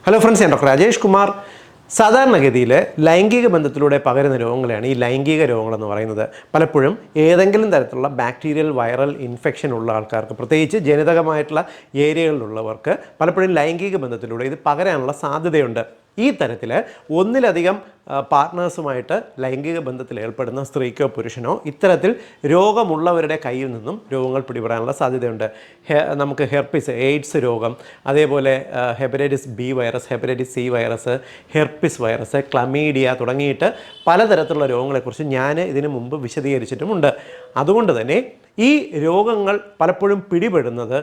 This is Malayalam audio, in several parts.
ഹലോ ഫ്രണ്ട്സ്, ഞാൻ ഡോക്ടർ രാജേഷ് കുമാർ. സാധാരണഗതിയിൽ ലൈംഗിക ബന്ധത്തിലൂടെ പകരുന്ന രോഗങ്ങളെയാണ് ഈ ലൈംഗിക രോഗങ്ങളെന്ന് പറയുന്നത്. പലപ്പോഴും ഏതെങ്കിലും തരത്തിലുള്ള ബാക്ടീരിയൽ വൈറൽ ഇൻഫെക്ഷൻ ഉള്ള ആൾക്കാർക്ക്, പ്രത്യേകിച്ച് ജനിതകമായിട്ടുള്ള ഏരിയകളിലുള്ളവർക്ക് പലപ്പോഴും ലൈംഗിക ബന്ധത്തിലൂടെ ഇത് പകരാനുള്ള സാധ്യതയുണ്ട്. ഈ തരത്തിൽ ഒന്നിലധികം പാർട്ട്നേഴ്സുമായിട്ട് ലൈംഗിക ബന്ധത്തിൽ ഏർപ്പെടുന്ന സ്ത്രീക്കോ പുരുഷനോ ഇത്തരത്തിൽ രോഗമുള്ളവരുടെ കയ്യിൽ നിന്നും രോഗങ്ങൾ പിടിപെടാനുള്ള സാധ്യതയുണ്ട്. നമുക്ക് ഹെർപ്പിസ്, എയ്ഡ്സ് രോഗം, അതേപോലെ hepatitis B virus, hepatitis C virus, herpes virus, chlamydia തുടങ്ങിയിട്ട് പലതരത്തിലുള്ള രോഗങ്ങളെക്കുറിച്ച് ഞാൻ ഇതിനു മുമ്പ് വിശദീകരിച്ചിട്ടുമുണ്ട്. അതുകൊണ്ട് തന്നെ ഈ രോഗങ്ങൾ പലപ്പോഴും പിടിപെടുന്നത്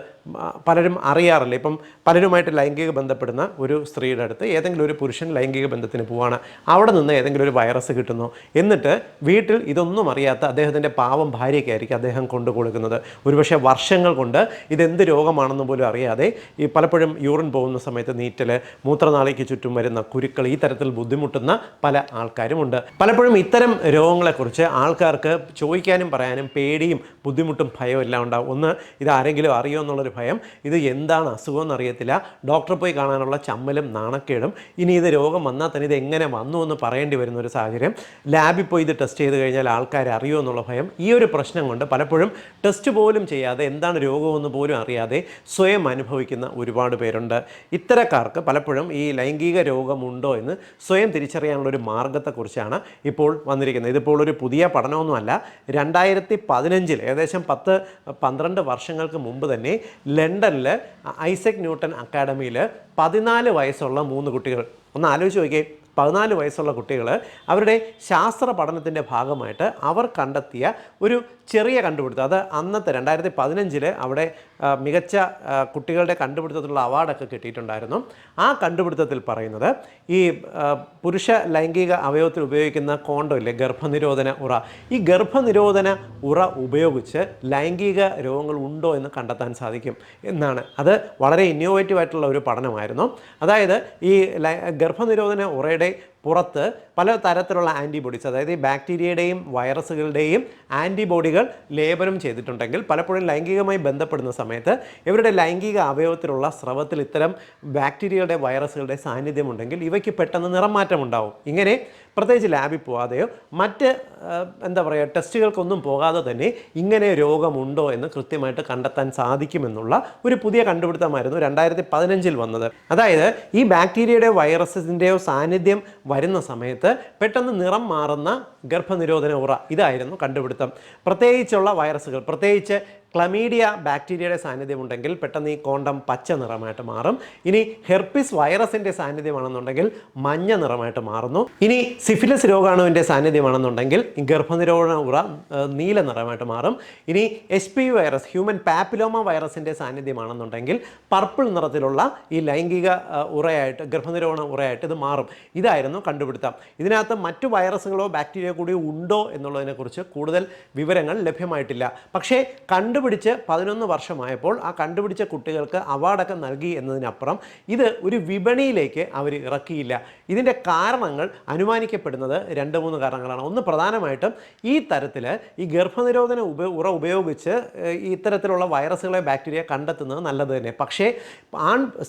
പലരും അറിയാറില്ല. ഇപ്പം പലരുമായിട്ട് ലൈംഗിക ബന്ധപ്പെടുന്ന ഒരു സ്ത്രീയുടെ അടുത്ത് ഏതെങ്കിലും ഒരു പുരുഷൻ ലൈംഗിക ബന്ധത്തിന് പോവാണ്, അവിടെ നിന്ന് ഏതെങ്കിലും ഒരു വൈറസ് കിട്ടുന്നു, എന്നിട്ട് വീട്ടിൽ ഇതൊന്നും അറിയാത്ത അദ്ദേഹത്തിൻ്റെ പാവം ഭാര്യയ്ക്കായിരിക്കും അദ്ദേഹം കൊണ്ടു കൊടുക്കുന്നത്. ഒരുപക്ഷെ വർഷങ്ങൾ കൊണ്ട് ഇതെന്ത് രോഗമാണെന്ന് പോലും അറിയാതെ ഈ പലപ്പോഴും യൂറിൻ പോകുന്ന സമയത്ത് നീറ്റൽ, മൂത്രനാളിക്ക് ചുറ്റും വരുന്ന കുരുക്കൾ, ഈ തരത്തിൽ ബുദ്ധിമുട്ടുന്ന പല ആൾക്കാരുമുണ്ട്. പലപ്പോഴും ഇത്തരം രോഗങ്ങളെക്കുറിച്ച് ആൾക്കാർക്ക് ചോദിക്കാനും പറയാനും പേടിയും ബുദ്ധിമുട്ടും ഭയവും എല്ലാം ഉണ്ടാവും. ഒന്ന്, ഇത് ആരെങ്കിലും അറിയോ എന്നുള്ളൊരു ഭയം, ഇത് എന്താണ് അസുഖം എന്നറിയത്തില്ല, ഡോക്ടറെ പോയി കാണാനുള്ള ചമ്മലും നാണക്കേടും, ഇനി ഇത് രോഗം വന്നാൽ തന്നെ ഇത് എങ്ങനെ വന്നു എന്ന് പറയേണ്ടി വരുന്ന ഒരു സാഹചര്യം, ലാബിൽ പോയി ഇത് ടെസ്റ്റ് ചെയ്ത് കഴിഞ്ഞാൽ ആൾക്കാർ അറിയോ എന്നുള്ള ഭയം. ഈ ഒരു പ്രശ്നം കൊണ്ട് പലപ്പോഴും ടെസ്റ്റ് പോലും ചെയ്യാതെ എന്താണ് രോഗമെന്ന് പോലും അറിയാതെ സ്വയം അനുഭവിക്കുന്ന ഒരുപാട് പേരുണ്ട്. ഇത്തരക്കാർക്ക് പലപ്പോഴും ഈ ലൈംഗിക രോഗമുണ്ടോ എന്ന് സ്വയം തിരിച്ചറിയാനുള്ളൊരു മാർഗത്തെക്കുറിച്ചാണ് ഇപ്പോൾ വന്നിരിക്കുന്നത്. ഇതിപ്പോൾ ഒരു പുതിയ പഠനമൊന്നുമല്ല. 2015 ഏകദേശം 10-12 വർഷങ്ങൾക്ക് മുമ്പ് തന്നെ ലണ്ടനിൽ ഐസക് ന്യൂട്ടൺ അക്കാഡമിയിൽ 14 വയസ്സുള്ള 3 കുട്ടികൾ, ഒന്ന് ആലോചിച്ച് നോക്കിയേ, 14 വയസ്സുള്ള കുട്ടികൾ അവരുടെ ശാസ്ത്ര പഠനത്തിൻ്റെ ഭാഗമായിട്ട് അവർ കണ്ടെത്തിയ ഒരു ചെറിയ കണ്ടുപിടുത്തം, അത് അന്നത്തെ 2015 അവിടെ മികച്ച കുട്ടികളുടെ കണ്ടുപിടുത്തത്തിലുള്ള അവാർഡൊക്കെ കിട്ടിയിട്ടുണ്ടായിരുന്നു. ആ കണ്ടുപിടുത്തത്തിൽ പറയുന്നത് ഈ പുരുഷ ലൈംഗിക അവയവത്തിൽ ഉപയോഗിക്കുന്ന കോണ്ടം ഇല്ലേ, ഗർഭനിരോധന ഉറ, ഈ ഗർഭനിരോധന ഉറ ഉപയോഗിച്ച് ലൈംഗിക രോഗങ്ങൾ ഉണ്ടോ എന്ന് കണ്ടെത്താൻ സാധിക്കും എന്നാണ്. അത് വളരെ ഇന്നോവേറ്റീവ് ആയിട്ടുള്ള ഒരു പഠനമായിരുന്നു. അതായത് ഈ ഗർഭനിരോധന ഉറയുടെ പുറത്ത് പല തരത്തിലുള്ള ആൻറ്റിബോഡീസ്, അതായത് ഈ ബാക്ടീരിയയുടെയും വൈറസുകളുടെയും ആൻറ്റിബോഡികൾ ലേപനം ചെയ്തിട്ടുണ്ടെങ്കിൽ പലപ്പോഴും ലൈംഗികമായി ബന്ധപ്പെടുന്ന സമയത്ത് ഇവരുടെ ലൈംഗിക അവയവത്തിലുള്ള സ്രവത്തിൽ ഇത്തരം ബാക്ടീരിയയുടെ വൈറസുകളുടെ സാന്നിധ്യമുണ്ടെങ്കിൽ ഇവയ്ക്ക് പെട്ടെന്ന് നിറം മാറ്റം ഉണ്ടാവും. ഇങ്ങനെ പ്രത്യേകിച്ച് ലാബിൽ പോകാതെയോ മറ്റ് ടെസ്റ്റുകൾക്കൊന്നും പോകാതെ തന്നെ ഇങ്ങനെ രോഗമുണ്ടോ എന്ന് കൃത്യമായിട്ട് കണ്ടെത്താൻ സാധിക്കുമെന്നുള്ള ഒരു പുതിയ കണ്ടുപിടുത്തമായിരുന്നു 2015 വന്നത്. അതായത് ഈ ബാക്ടീരിയയുടെ വൈറസിൻ്റെയോ സാന്നിധ്യം വരുന്ന സമയത്ത് പെട്ടെന്ന് നിറം മാറുന്ന ഗർഭനിരോധന ഉറ, ഇതായിരുന്നു കണ്ടുപിടുത്തം. പ്രത്യേകിച്ചുള്ള വൈറസുകൾ, പ്രത്യേകിച്ച് ക്ലമീഡിയ ബാക്ടീരിയയുടെ സാന്നിധ്യമുണ്ടെങ്കിൽ പെട്ടെന്ന് ഈ കോണ്ടം പച്ച നിറമായിട്ട് മാറും. ഇനി ഹെർപ്പിസ് വൈറസിൻ്റെ സാന്നിധ്യമാണെന്നുണ്ടെങ്കിൽ മഞ്ഞ നിറമായിട്ട് മാറുന്നു. ഇനി സിഫിലിസ് രോഗാണുവിൻ്റെ സാന്നിധ്യമാണെന്നുണ്ടെങ്കിൽ ഈ ഗർഭനിരോധന ഉറ നീല നിറമായിട്ട് മാറും. ഇനി HPV വൈറസ്, ഹ്യൂമൻ പാപ്പിലോമ വൈറസിൻ്റെ സാന്നിധ്യമാണെന്നുണ്ടെങ്കിൽ പർപ്പിൾ നിറത്തിലുള്ള ഈ ലൈംഗിക ഉറയായിട്ട്, ഗർഭനിരോധന ഉറയായിട്ട് ഇത് മാറും. ഇതായിരുന്നു കണ്ടുപിടുത്തം. ഇതിനകത്ത് മറ്റു വൈറസുകളോ ബാക്ടീരിയയോ കൂടി ഉണ്ടോ എന്നുള്ളതിനെക്കുറിച്ച് കൂടുതൽ വിവരങ്ങൾ ലഭ്യമായിട്ടില്ല. പക്ഷേ കണ്ടുപിടിച്ച് 11 വർഷമായപ്പോൾ ആ കണ്ടുപിടിച്ച കുട്ടികൾക്ക് അവാർഡൊക്കെ നൽകി എന്നതിനപ്പുറം ഇത് ഒരു വിപണിയിലേക്ക് അവർ ഇറക്കിയില്ല. ഇതിൻ്റെ കാരണങ്ങൾ അനുമാനിക്കപ്പെടുന്നത് 2-3 കാരണങ്ങളാണ്. ഒന്ന്, പ്രധാനമായിട്ടും ഈ തരത്തിൽ ഈ ഗർഭനിരോധന ഉറ ഉപയോഗിച്ച് ഈ ഇത്തരത്തിലുള്ള വൈറസുകളെ ബാക്ടീരിയ കണ്ടെത്തുന്നത് നല്ലത് തന്നെ. പക്ഷേ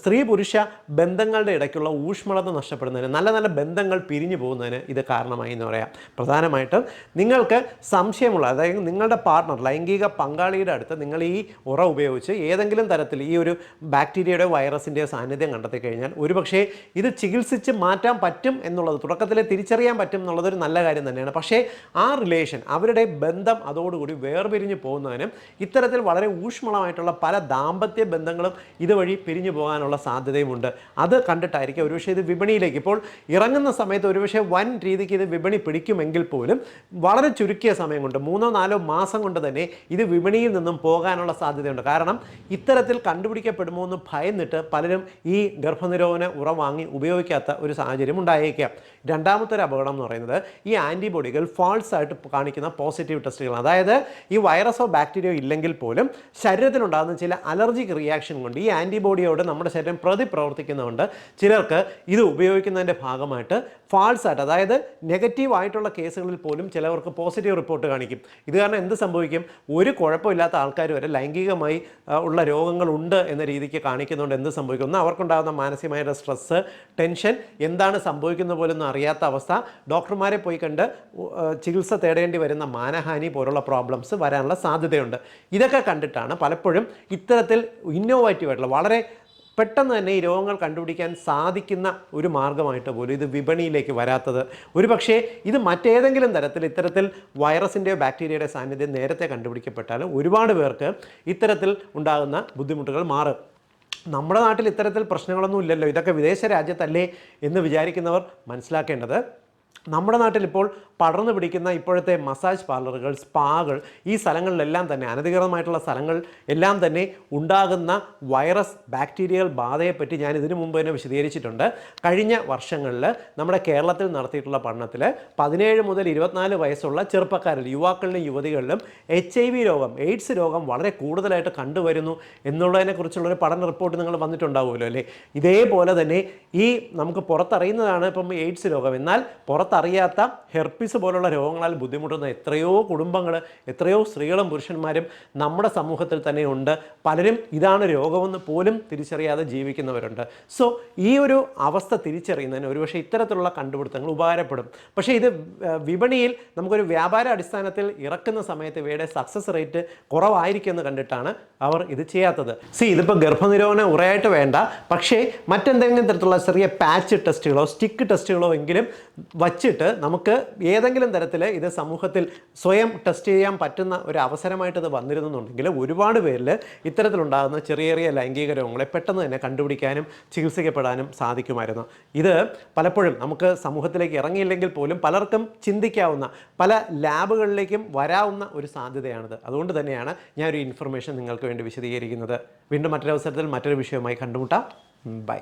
സ്ത്രീ പുരുഷ ബന്ധങ്ങളുടെ ഇടയ്ക്കുള്ള ഊഷ്മളത നഷ്ടപ്പെടുന്നതിന്, നല്ല നല്ല ബന്ധങ്ങൾ പിരിഞ്ഞു പോകുന്നതിന് ഇത് കാരണമായി എന്ന് പറയാം. പ്രധാനമായിട്ടും നിങ്ങൾക്ക് സംശയമുള്ള, അതായത് നിങ്ങളുടെ പാർട്ട്ണർ, ലൈംഗിക പങ്കാളിയുടെ അടുത്ത് നിങ്ങൾ ഈ ഉറ ഉപയോഗിച്ച് ഏതെങ്കിലും തരത്തിൽ ഈ ഒരു ബാക്ടീരിയയുടെ വൈറസിൻ്റെയോ സാന്നിധ്യം കണ്ടെത്തി കഴിഞ്ഞാൽ ഒരുപക്ഷേ ഇത് ചികിത്സിച്ച് മാറ്റാൻ പറ്റും എന്നുള്ളത്, തുടക്കത്തിലെ തിരിച്ചറിയാൻ പറ്റും എന്നുള്ളതൊരു നല്ല കാര്യം തന്നെയാണ്. പക്ഷേ ആ റിലേഷൻ, അവരുടെ ബന്ധം അതോടുകൂടി വേർപിരിഞ്ഞു പോകുന്നതിനും ഇത്തരത്തിൽ വളരെ ഊഷ്മളമായിട്ടുള്ള പല ദാമ്പത്യ ബന്ധങ്ങളും ഇതുവഴി പിരിഞ്ഞു പോകാനുള്ള സാധ്യതയുമുണ്ട്. അത് കണ്ടിട്ടായിരിക്കും ഒരുപക്ഷെ ഇത് വിപണിയിലേക്ക് ഇപ്പോൾ ഇറങ്ങുന്ന സമയത്ത് ഒരുപക്ഷെ വൻ രീതിക്ക് ഇത് വിപണി പിടിക്കുമെങ്കിൽ പോലും വളരെ ചുരുക്കിയ സമയം കൊണ്ട്, 3-4 മാസം കൊണ്ട് തന്നെ ഇത് വിപണിയിൽ നിന്നും പോകാനുള്ള സാധ്യതയുണ്ട്. കാരണം ഇത്തരത്തിൽ കണ്ടുപിടിക്കപ്പെടുമോ എന്ന് ഭയന്നിട്ട് പലരും ഈ ഗർഭനിരോധന ഉറ വാങ്ങി ഉപയോഗിക്കാത്ത ഒരു സാഹചര്യം ഉണ്ടായേക്കാം. രണ്ടാമത്തെ ഒരു അപകടം എന്ന് പറയുന്നത് ഈ ആൻറ്റിബോഡികൾ ഫാൾസ് ആയിട്ട് കാണിക്കുന്ന പോസിറ്റീവ് ടെസ്റ്റുകളാണ്. അതായത് ഈ വൈറസോ ബാക്ടീരിയോ ഇല്ലെങ്കിൽ പോലും ശരീരത്തിലുണ്ടാകുന്ന ചില അലർജിക് റിയാക്ഷൻ കൊണ്ട് ഈ ആൻറ്റിബോഡിയോട് നമ്മുടെ ശരീരം പ്രതിപ്രവർത്തിക്കുന്നതുകൊണ്ട് ചിലർക്ക് ഇത് ഉപയോഗിക്കുന്നതിൻ്റെ ഭാഗമായിട്ട് ഫാൾസ് ആയിട്ട്, അതായത് നെഗറ്റീവ് ആയിട്ടുള്ള കേസുകളിൽ പോലും ചിലവർക്ക് പോസിറ്റീവ് റിപ്പോർട്ട് കാണിക്കും. ഇത് കാരണം എന്ത് സംഭവിക്കും? ഒരു കുഴപ്പമില്ലാത്ത ഇല്ലാത്ത ആൾക്കാർ വരെ ലൈംഗികമായി ഉള്ള രോഗങ്ങളുണ്ട് എന്ന രീതിക്ക് കാണിക്കുന്നുണ്ട്. എന്ത് സംഭവിക്കുന്നു? അവർക്കുണ്ടാകുന്ന മാനസികമായ സ്ട്രെസ്സ്, ടെൻഷൻ, എന്താണ് സംഭവിക്കുന്ന പോലൊന്നും അറിയാത്ത അവസ്ഥ, ഡോക്ടർമാരെ പോയി കണ്ട് ചികിത്സ തേടേണ്ടി വരുന്ന മാനഹാനി പോലുള്ള പ്രോബ്ലംസ് വരാനുള്ള സാധ്യതയുണ്ട്. ഇതൊക്കെ കണ്ടിട്ടാണ് പലപ്പോഴും ഇത്തരത്തിൽ ഇന്നോവേറ്റീവായിട്ടുള്ള വളരെ പെട്ടെന്ന് തന്നെ ഈ രോഗങ്ങൾ കണ്ടുപിടിക്കാൻ സാധിക്കുന്ന ഒരു മാർഗ്ഗമായിട്ട് പോലും ഇത് വിപണിയിലേക്ക് വരാത്തത്. ഒരു പക്ഷേ ഇത് മറ്റേതെങ്കിലും തരത്തിൽ ഇത്തരത്തിൽ വൈറസിൻ്റെയോ ബാക്ടീരിയയുടെ സാന്നിധ്യം നേരത്തെ കണ്ടുപിടിക്കപ്പെട്ടാലും ഒരുപാട് പേർക്ക് ഇത്തരത്തിൽ ഉണ്ടാകുന്ന ബുദ്ധിമുട്ടുകൾ മാറും. നമ്മുടെ നാട്ടിൽ ഇത്തരത്തിൽ പ്രശ്നങ്ങളൊന്നും ഇല്ലല്ലോ, ഇതൊക്കെ വിദേശ രാജ്യത്തല്ലേ എന്ന് വിചാരിക്കുന്നവർ മനസ്സിലാക്കേണ്ടത്, നമ്മുടെ നാട്ടിൽ ഇപ്പോൾ പടർന്നു പിടിക്കുന്ന ഇപ്പോഴത്തെ മസാജ് പാർലറുകൾ, സ്പാകൾ, ഈ സ്ഥലങ്ങളിലെല്ലാം തന്നെ അനധികൃതമായിട്ടുള്ള സ്ഥലങ്ങൾ എല്ലാം തന്നെ ഉണ്ടാകുന്ന വൈറസ്, ബാക്ടീരിയൽ ബാധയെപ്പറ്റി ഞാൻ ഇതിനു മുമ്പ് തന്നെ വിശദീകരിച്ചിട്ടുണ്ട്. കഴിഞ്ഞ വർഷങ്ങളിൽ നമ്മുടെ കേരളത്തിൽ നടത്തിയിട്ടുള്ള പഠനത്തിൽ 17 മുതൽ 24 വയസ്സുള്ള ചെറുപ്പക്കാരിൽ, യുവാക്കളിലും യുവതികളിലും HIV രോഗം, എയ്ഡ്സ് രോഗം വളരെ കൂടുതലായിട്ട് കണ്ടുവരുന്നു എന്നുള്ളതിനെക്കുറിച്ചുള്ളൊരു പഠന റിപ്പോർട്ട് നിങ്ങൾ വന്നിട്ടുണ്ടാവുമല്ലോ അല്ലേ. ഇതേപോലെ തന്നെ ഈ നമുക്ക് പുറത്തറിയുന്നതാണ് ഇപ്പം എയ്ഡ്സ് രോഗം, എന്നാൽ പുറത്തറിയാത്ത ഹെർപ്പിസ് പോലുള്ള രോഗങ്ങളാൽ ബുദ്ധിമുട്ടുന്ന എത്രയോ കുടുംബങ്ങൾ, എത്രയോ സ്ത്രീകളും പുരുഷന്മാരും നമ്മുടെ സമൂഹത്തിൽ തന്നെ ഉണ്ട്. പലരും ഇതാണ് രോഗമെന്ന് പോലും തിരിച്ചറിയാതെ ജീവിക്കുന്നവരുണ്ട്. സോ ഈ ഒരു അവസ്ഥ തിരിച്ചറിയുന്നതിന് ഒരുപക്ഷെ ഇത്തരത്തിലുള്ള കണ്ടുപിടുത്തങ്ങൾ ഉപകാരപ്പെടും. പക്ഷേ ഇത് വിപണിയിൽ നമുക്കൊരു വ്യാപാര അടിസ്ഥാനത്തിൽ ഇറക്കുന്ന സമയത്ത് ഇവയുടെ സക്സസ് റേറ്റ് കുറവായിരിക്കുമെന്ന് കണ്ടിട്ടാണ് അവർ ഇത് ചെയ്യാത്തത്. ഇതിപ്പോൾ ഗർഭനിരോധന ഉറയായിട്ട് വേണ്ട, പക്ഷേ മറ്റെന്തെങ്കിലും തരത്തിലുള്ള ചെറിയ പാച്ച് ടെസ്റ്റുകളോ സ്റ്റിക്ക് ടെസ്റ്റുകളോ എങ്കിലും വച്ചിട്ട് നമുക്ക് ഏതെങ്കിലും തരത്തിൽ ഇത് സമൂഹത്തിൽ സ്വയം ടെസ്റ്റ് ചെയ്യാൻ പറ്റുന്ന ഒരു അവസരമായിട്ട് ഇത് വന്നിരുന്നുണ്ടെങ്കിൽ ഒരുപാട് പേരിൽ ഇത്തരത്തിലുണ്ടാകുന്ന ചെറിയ ചെറിയ ലൈംഗിക രോഗങ്ങളെ പെട്ടെന്ന് തന്നെ കണ്ടുപിടിക്കാനും ചികിത്സിക്കപ്പെടാനും സാധിക്കുമായിരുന്നു. ഇത് പലപ്പോഴും നമുക്ക് സമൂഹത്തിലേക്ക് ഇറങ്ങിയില്ലെങ്കിൽ പോലും പലർക്കും ചിന്തിക്കാവുന്ന, പല ലാബുകളിലേക്കും വരാവുന്ന ഒരു സാധ്യതയാണിത്. അതുകൊണ്ട് തന്നെയാണ് ഞാൻ ഒരു ഇൻഫർമേഷൻ നിങ്ങൾക്ക് വേണ്ടി വിശദീകരിക്കുന്നത്. വീണ്ടും മറ്റൊരു അവസരത്തിൽ മറ്റൊരു വിഷയവുമായി കണ്ടുമുട്ടാം. ബൈ.